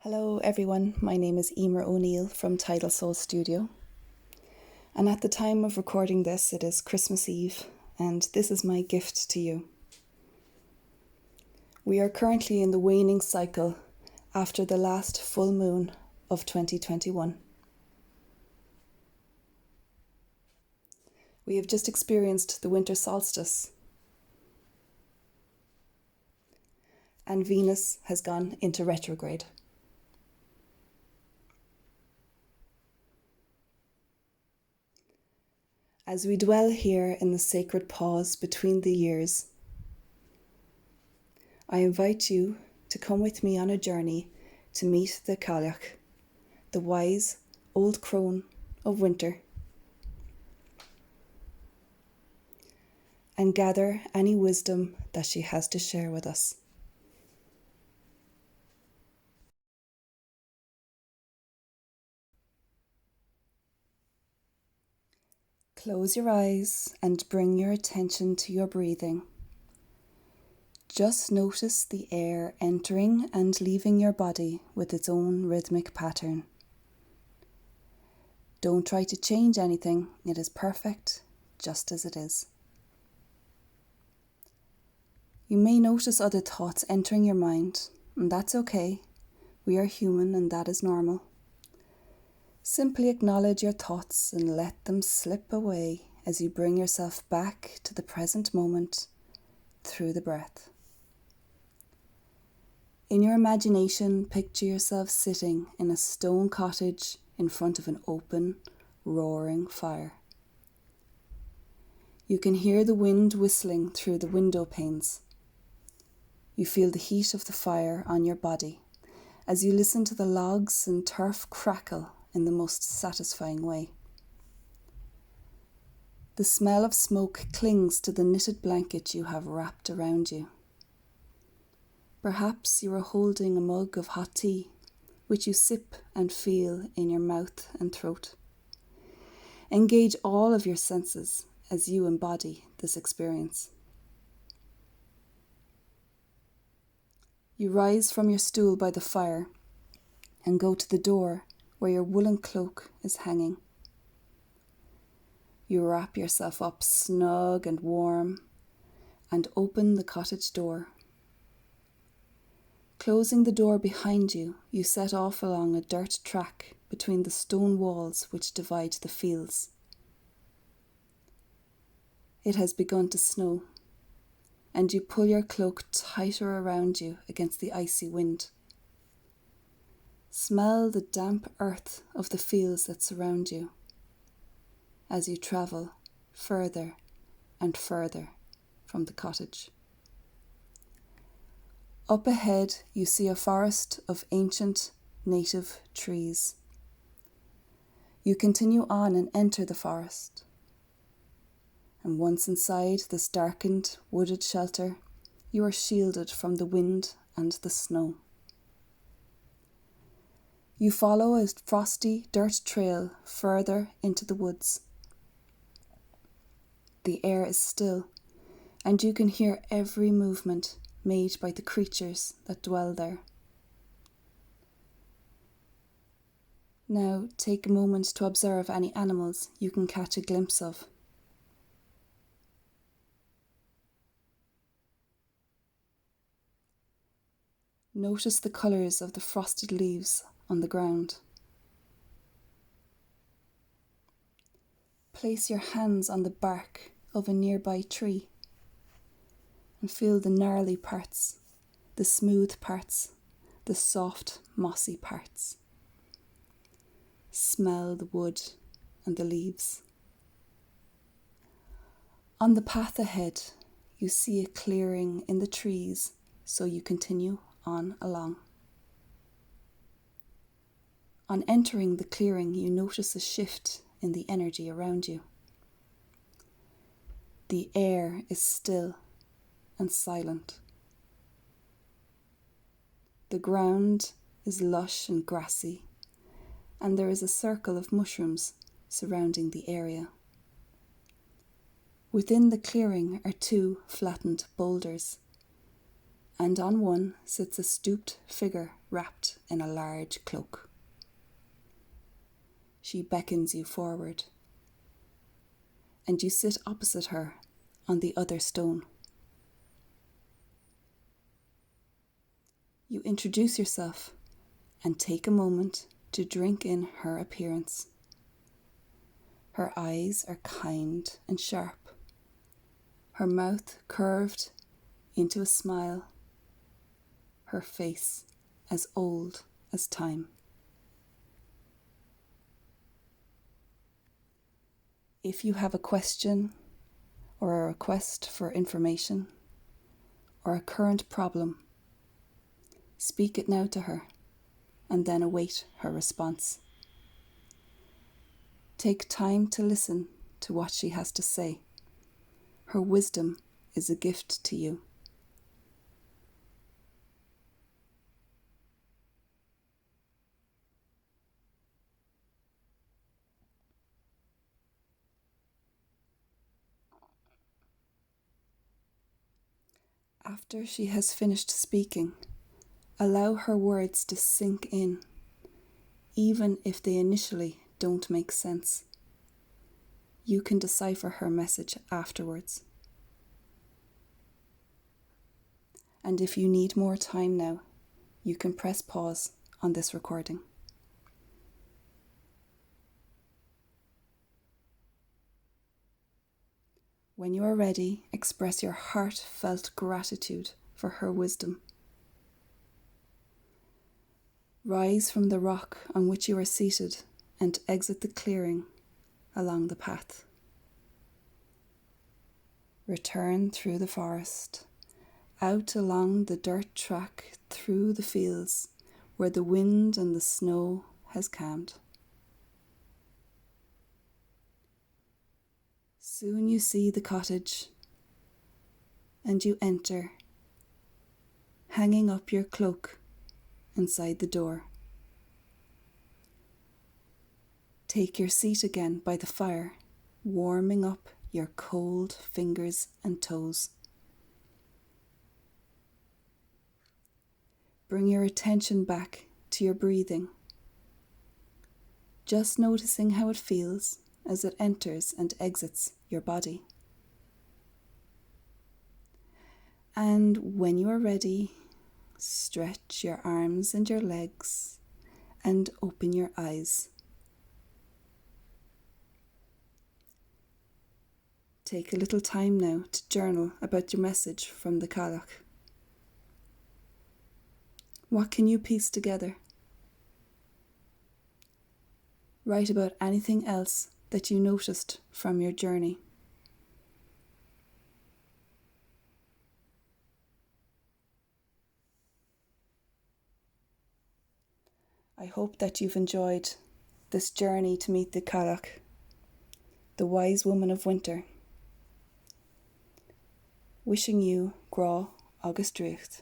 Hello everyone, my name is Emer O'Neill from Tidal Soul Studio. And at the time of recording this, it is Christmas Eve, and this is my gift to you. We are currently in the waning cycle after the last full moon of 2021. We have just experienced the winter solstice, and Venus has gone into retrograde. As we dwell here in the sacred pause between the years, I invite you to come with me on a journey to meet the Cailleach, the wise old crone of winter, and gather any wisdom that she has to share with us. Close your eyes and bring your attention to your breathing. Just notice the air entering and leaving your body with its own rhythmic pattern. Don't try to change anything, it is perfect just as it is. You may notice other thoughts entering your mind, and that's okay. We are human and that is normal. Simply acknowledge your thoughts and let them slip away as you bring yourself back to the present moment through the breath. In your imagination, picture yourself sitting in a stone cottage in front of an open, roaring fire. You can hear the wind whistling through the window panes. You feel the heat of the fire on your body as you listen to the logs and turf crackle in the most satisfying way. The smell of smoke clings to the knitted blanket you have wrapped around you. Perhaps you are holding a mug of hot tea, which you sip and feel in your mouth and throat. Engage all of your senses as you embody this experience. You rise from your stool by the fire and go to the door where your woolen cloak is hanging. You wrap yourself up snug and warm and open the cottage door. Closing the door behind you, you set off along a dirt track between the stone walls which divide the fields. It has begun to snow, and you pull your cloak tighter around you against the icy wind. Smell the damp earth of the fields that surround you as you travel further and further from the cottage. Up ahead, you see a forest of ancient native trees. You continue on and enter the forest. And once inside this darkened, wooded shelter, you are shielded from the wind and the snow. You follow a frosty dirt trail further into the woods. The air is still, and you can hear every movement made by the creatures that dwell there. Now take a moment to observe any animals you can catch a glimpse of. Notice the colours of the frosted leaves on the ground. Place your hands on the bark of a nearby tree and feel the gnarly parts, the smooth parts, the soft, mossy parts. Smell the wood and the leaves. On the path ahead, you see a clearing in the trees, so you continue on along. On entering the clearing, you notice a shift in the energy around you. The air is still and silent. The ground is lush and grassy, and there is a circle of mushrooms surrounding the area. Within the clearing are two flattened boulders, and on one sits a stooped figure wrapped in a large cloak. She beckons you forward, and you sit opposite her on the other stone. You introduce yourself and take a moment to drink in her appearance. Her eyes are kind and sharp, her mouth curved into a smile, her face as old as time. If you have a question or a request for information or a current problem, speak it now to her and then await her response. Take time to listen to what she has to say. Her wisdom is a gift to you. After she has finished speaking, allow her words to sink in, even if they initially don't make sense. You can decipher her message afterwards. And if you need more time now, you can press pause on this recording. When you are ready, express your heartfelt gratitude for her wisdom. Rise from the rock on which you are seated and exit the clearing along the path. Return through the forest, out along the dirt track through the fields where the wind and the snow has calmed. Soon you see the cottage and you enter, hanging up your cloak inside the door. Take your seat again by the fire, warming up your cold fingers and toes. Bring your attention back to your breathing, just noticing how it feels as it enters and exits your body. And when you are ready, stretch your arms and your legs and open your eyes. Take a little time now to journal about your message from the Cailleach. What can you piece together? Write about anything else that you noticed from your journey. I hope that you've enjoyed this journey to meet the Cailleach, the wise woman of winter. Wishing you Grá agus Dríocht.